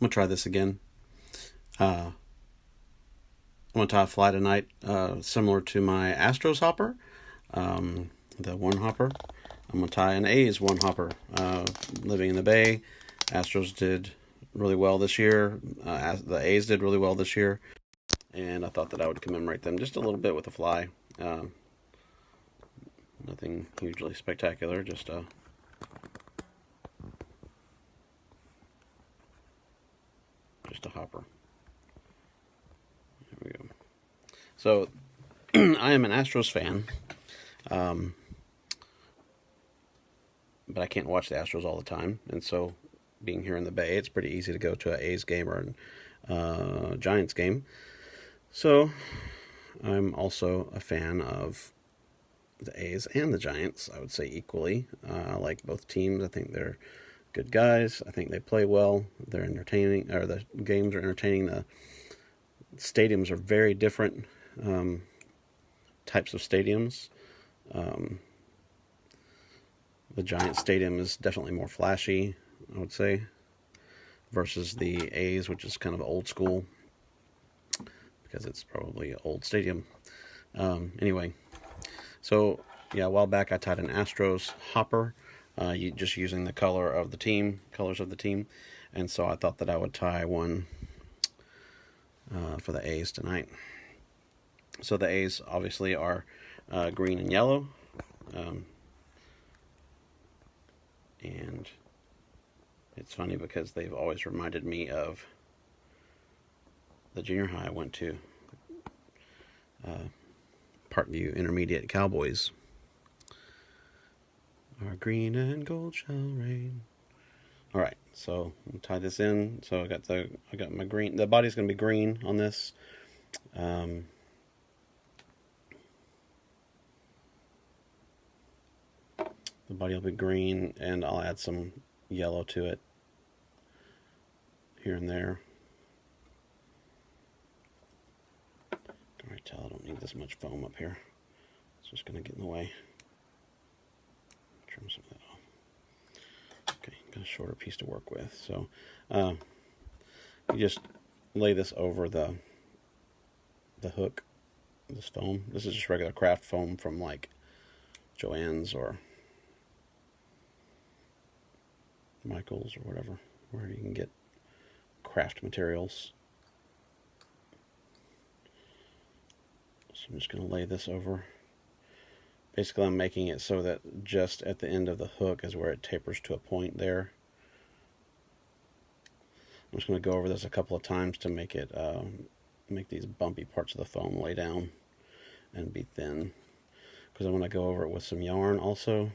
I'm gonna try this again. I'm gonna tie a fly tonight, similar to my Astros hopper, the one hopper. I'm gonna tie an A's one hopper. Living in the Bay, Astros did really well this year. The A's did really well this year, and I thought that I would commemorate them just a little bit with a fly. Nothing hugely spectacular, just a hopper. There we go. So I am an Astros fan, um, but I can't watch the Astros all the time, and so being here in the Bay, it's pretty easy to go to an A's game or a Giants game. So I'm also a fan of the A's and the Giants. I would say equally. I like both teams. I think they're good guys. I think they play well. They're entertaining, or the games are entertaining. The stadiums are very different types of stadiums. Um, the Giants stadium is definitely more flashy, I would say, versus the A's, which is kind of old school because it's probably an old stadium. Anyway, so yeah, a while back I tied an Astros hopper, just using the colors of the team, and so I thought that I would tie one for the A's tonight. So the A's obviously are green and yellow, and it's funny because they've always reminded me of the junior high I went to, Parkview Intermediate Cowboys. Our green and gold shall reign. All right, so I'll tie this in. So I got my green. The body's going to be green on this. The body will be green, and I'll add some yellow to it here and there. Can already tell I don't need this much foam up here. It's just going to get in the way. Trim some of that off. Okay, got a shorter piece to work with. So you just lay this over the hook, this foam. This is just regular craft foam from like Joann's or Michael's or whatever, where you can get craft materials. So I'm just going to lay this over. Basically, I'm making it so that just at the end of the hook is where it tapers to a point there. I'm just going to go over this a couple of times to make it make these bumpy parts of the foam lay down and be thin. Because I want to go over it with some yarn also.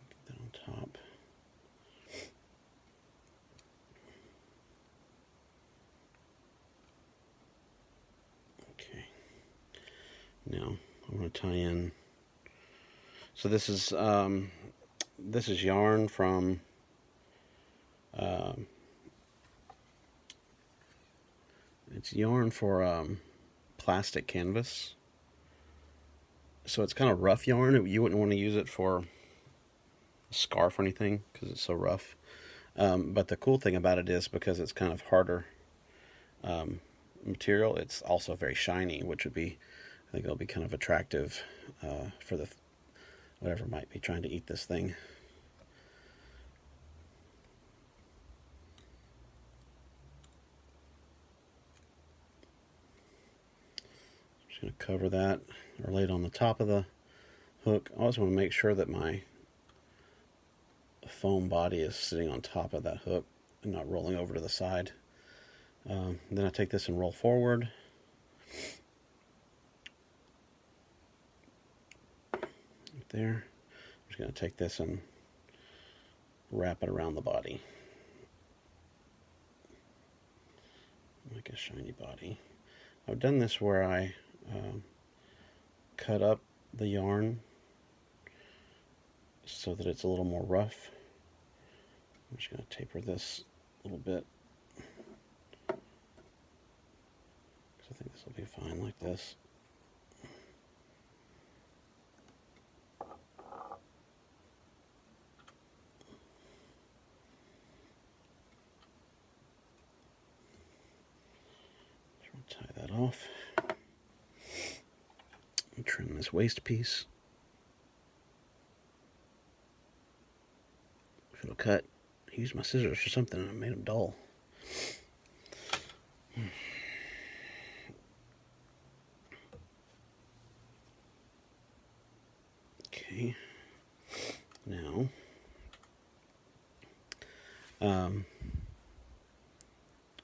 Get that on top. Okay. Now I'm going to tie in. So this is yarn from it's yarn for plastic canvas. So it's kind of rough yarn. You wouldn't want to use it for a scarf or anything because it's so rough. But the cool thing about it is because it's kind of harder material, it's also very shiny, which would be, I think it'll be kind of attractive for the whatever might be trying to eat this thing. Just going to cover that or lay it on the top of the hook. I always want to make sure that my foam body is sitting on top of that hook and not rolling over to the side. Then I take this and roll forward. Right there. I'm just going to take this and wrap it around the body. Like a shiny body. I've done this where I cut up the yarn so that it's a little more rough. I'm just going to taper this a little bit. I think this will be fine like this. off. Trim this waist piece. If it'll cut, I used my scissors for something and I made them dull. Okay. Now,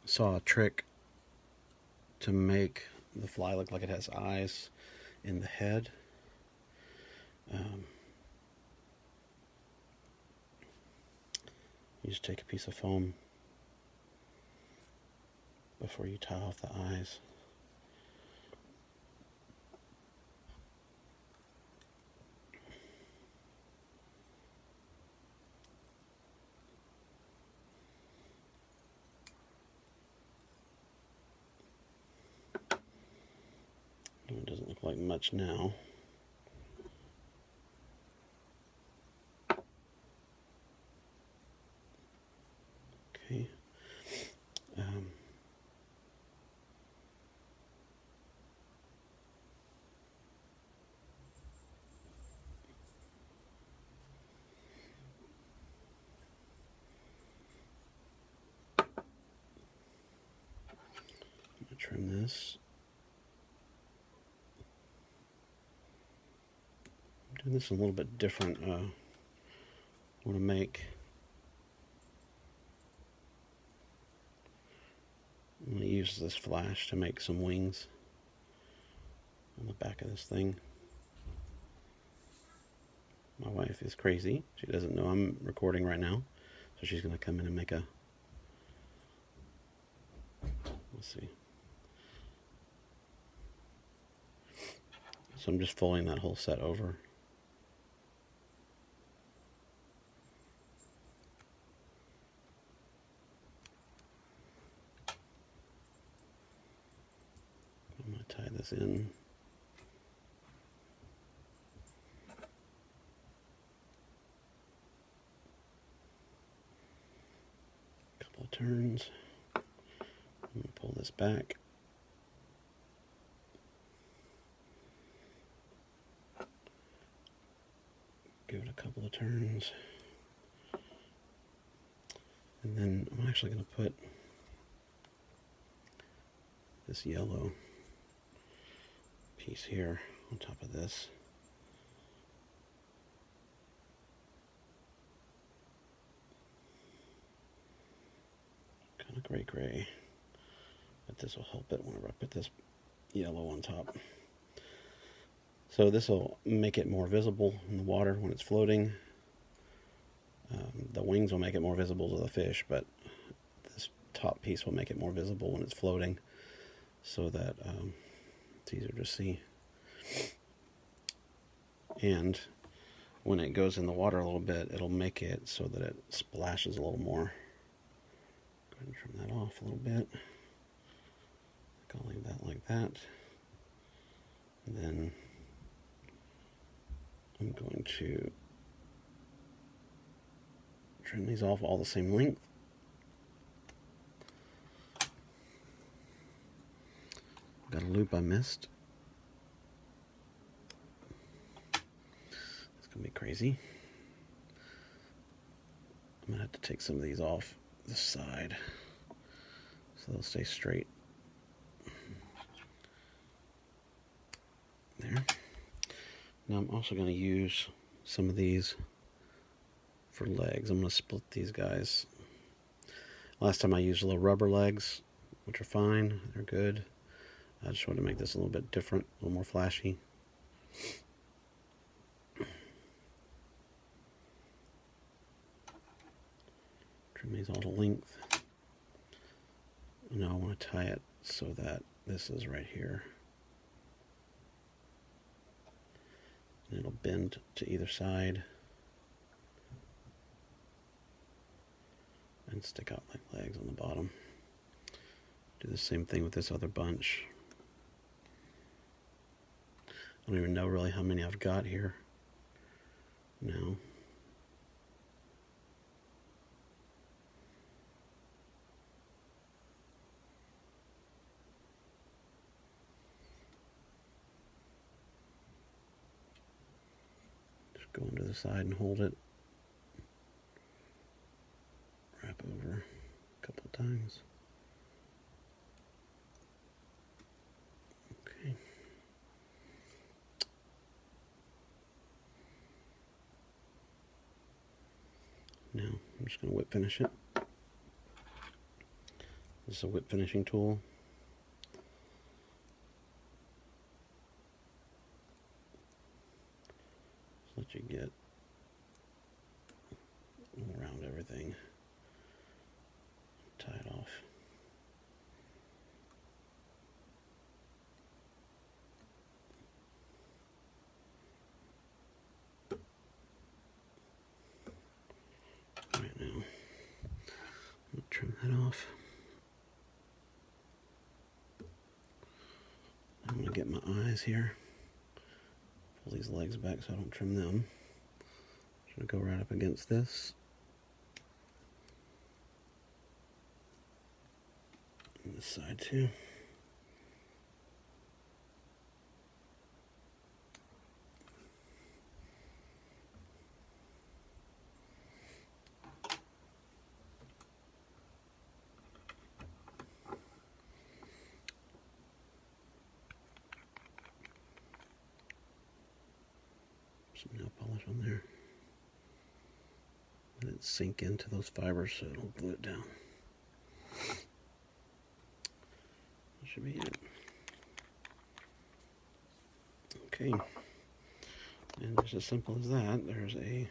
saw a trick to make the fly look like it has eyes in the head. You just take a piece of foam before you tie off the eyes. It doesn't look like much now. Okay. I'm going to trim this. I'm doing this a little bit different. I want to make... I'm going to use this flash to make some wings on the back of this thing. My wife is crazy. She doesn't know I'm recording right now. So she's going to come in and make a... Let's see. So I'm just folding that whole set over. I'm going to tie this in. A couple of turns. I'm going to pull this back. Give it a couple of turns. And then I'm actually going to put this yellow piece here on top of this. Kind of gray, but this will help it whenever I put this yellow on top. So this will make it more visible in the water when it's floating. The wings will make it more visible to the fish, but this top piece will make it more visible when it's floating, so that it's easier to see. And when it goes in the water a little bit, it'll make it so that it splashes a little more. Go ahead and trim that off a little bit. I'll leave that like that. And then I'm going to trim these off all the same length. Got a loop I missed. It's gonna be crazy. I'm gonna have to take some of these off this side so they'll stay straight. There. Now I'm also going to use some of these for legs. I'm going to split these guys. Last time I used little rubber legs, which are fine. They're good. I just wanted to make this a little bit different, a little more flashy. Trim these all to length. Now I want to tie it so that this is right here. And it'll bend to either side and stick out like legs on the bottom. Do the same thing with this other bunch. I don't even know really how many I've got here now. go into the side and hold it. Wrap over a couple of times. Okay. Now I'm just going to whip finish it. This is a whip finishing tool. Just let you get all around everything. Tie it off. Right now, I'm going to trim that off. I'm going to get my eyes here. Pull these legs back so I don't trim them. I'm going to go right up against this. And this side too. Some nail polish on there. Let it sink into those fibers so it'll glue it down. That should be it. Okay. And just as simple as that, there's a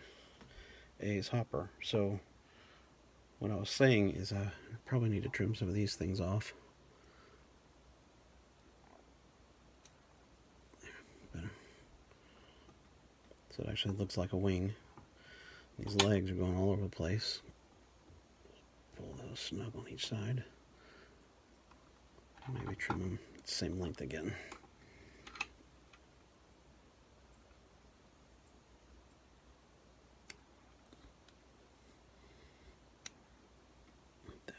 A's hopper. So what I was saying is I probably need to trim some of these things off. So it actually looks like a wing. These legs are going all over the place. Pull those snug on each side. Maybe trim them the same length again. Like that.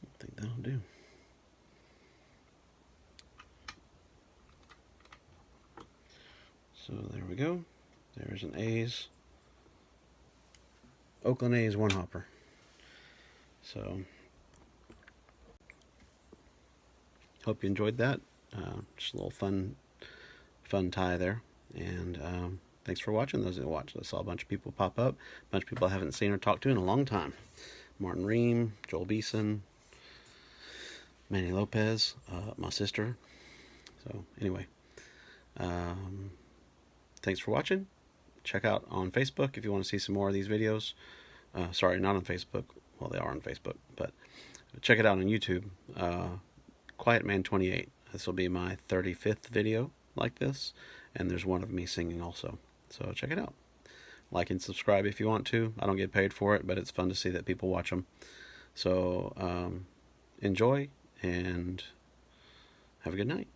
I think that'll do. So there we go. There's an A's, Oakland A's one hopper. So hope you enjoyed that. Just a little fun tie there. And thanks for watching. Those that watched, I saw a bunch of people pop up. A bunch of people I haven't seen or talked to in a long time. Martin Ream, Joel Beeson, Manny Lopez, my sister. So anyway. Thanks for watching. Check out on Facebook if you want to see some more of these videos. Sorry, not on Facebook. Well, they are on Facebook, but check it out on YouTube. Quiet Man 28. This will be my 35th video like this, and there's one of me singing also. So check it out. Like and subscribe if you want to. I don't get paid for it, but it's fun to see that people watch them. So enjoy and have a good night.